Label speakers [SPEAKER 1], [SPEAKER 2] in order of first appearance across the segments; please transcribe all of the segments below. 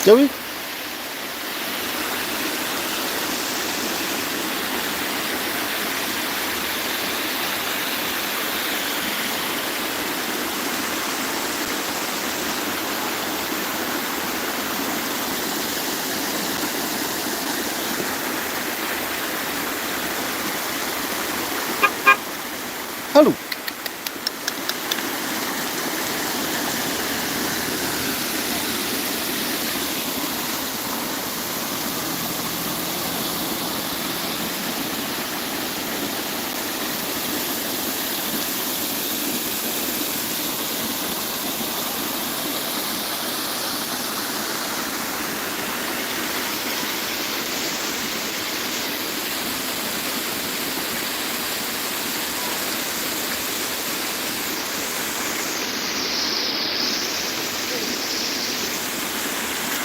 [SPEAKER 1] Joey? Hallo.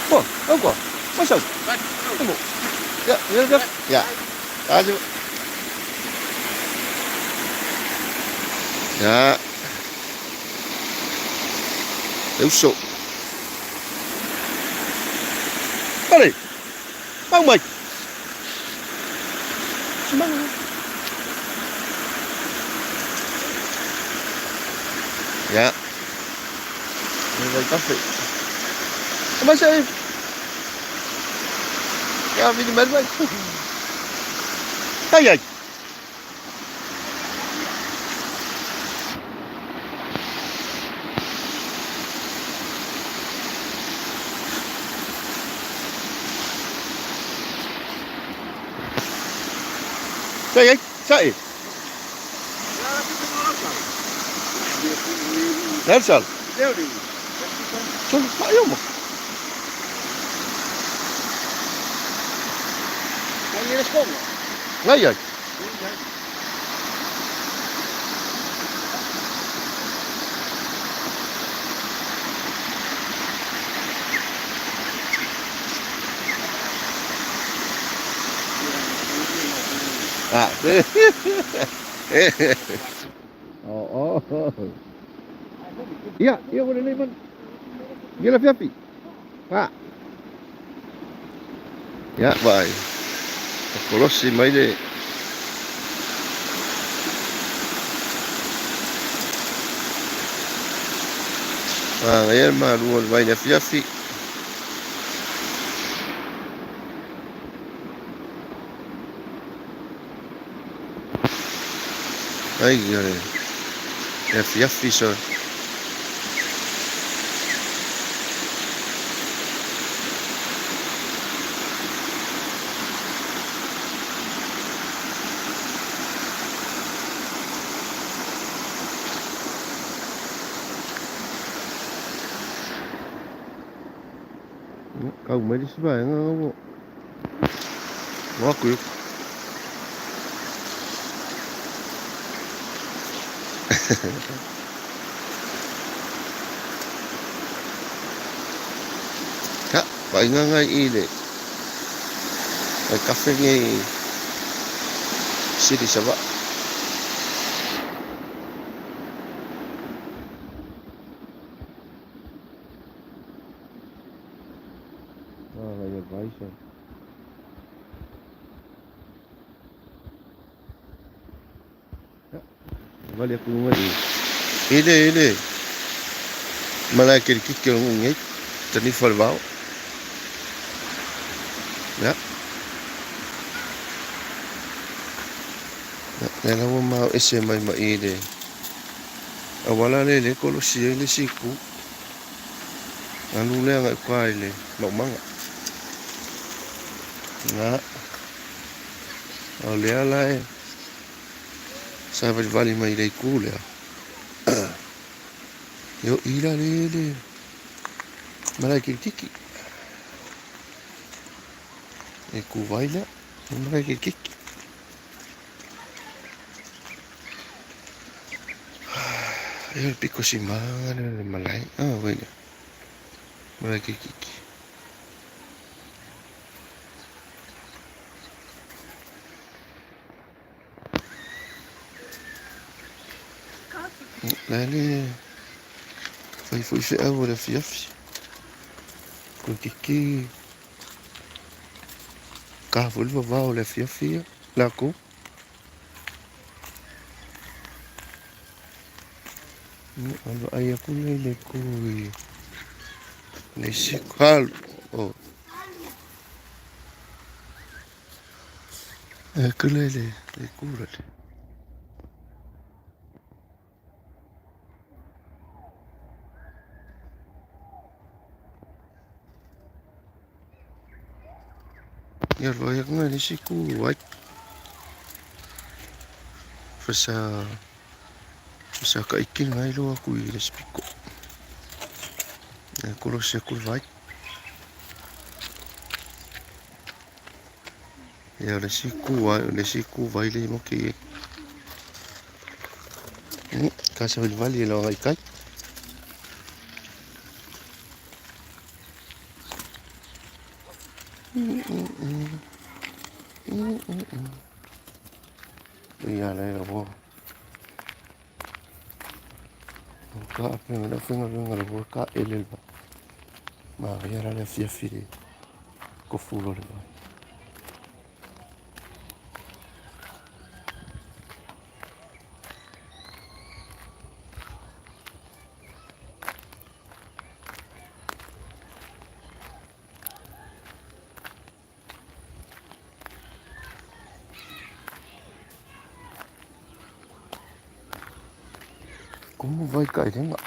[SPEAKER 1] Wah, apa? Masuk. Tunggu. Ya, ya, ya. Ayo. Ya. Usuk. Mari. Bang mày. Bang. Ya. Ini kafe. Masuk. Ya, vini merhaba. Ay. Sai. Nersal. Çoluk sayıyor mu? Ngay. À, thế. Oh. Iya, boleh lemon. Gila Afiafi. Pak. Ya, vai. Prossima idea. Ngayon maluwal vai na Afiafi. Ay, gale. Afiafi so. Kau mai di sebelah ngau. Aku yuk. Kak, phải ngai ile. Ai kafe ngai. Sidi saba. Ya baik. Vale aku ngari. Ile. Mana kiri kiri ngai. Tani falbao. Ya. Nalawa mau ese mai ile. Awala le kolo si le siku. Anu le ngai kwai le. Mau manga. Nga. Olha lá, sabe de vale mais dei cule. Eu ir ali, mas aquele tiki. E cu vai lá, mas aquele tiki. Eu pico simana, malai. Ah, bueno. Mas aquele tiki. Lali. Foi fe'au o le afiafi. Ko kiki ka fo le vavao le afiafi la ko. Alo ai aku le ko le sikal o ke le kura le. Ya lo ya nga le siku ai fasa ka ikin ngai lo aku i le spiko. Kulo se kurvai. Ya le siku vai le mo ke. Casa del Valle lo ngai kai. Ya le lo. Ka penga lo ka ele ba. Ma ya la afiafi ko fulo le ba. Como vai cair nga?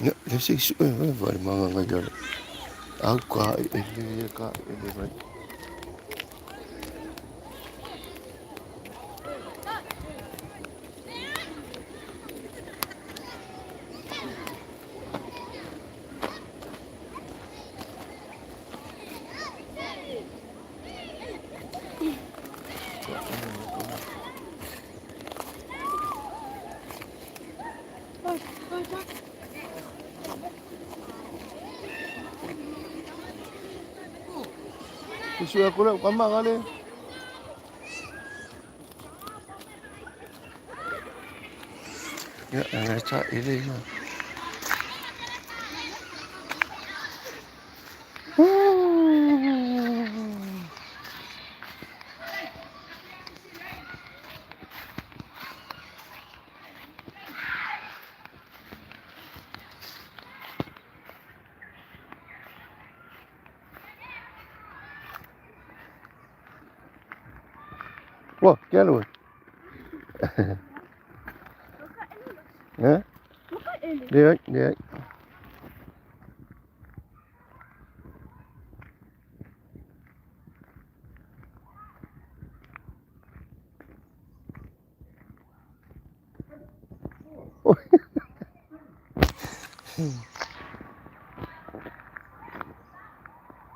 [SPEAKER 1] Ya, le siku vai manga ngai ya. Au ka ele vai. Isu aku nak kamar kali. Ya, ngaca ele ya. Wah, kia lu. Ya? Dia. Oh.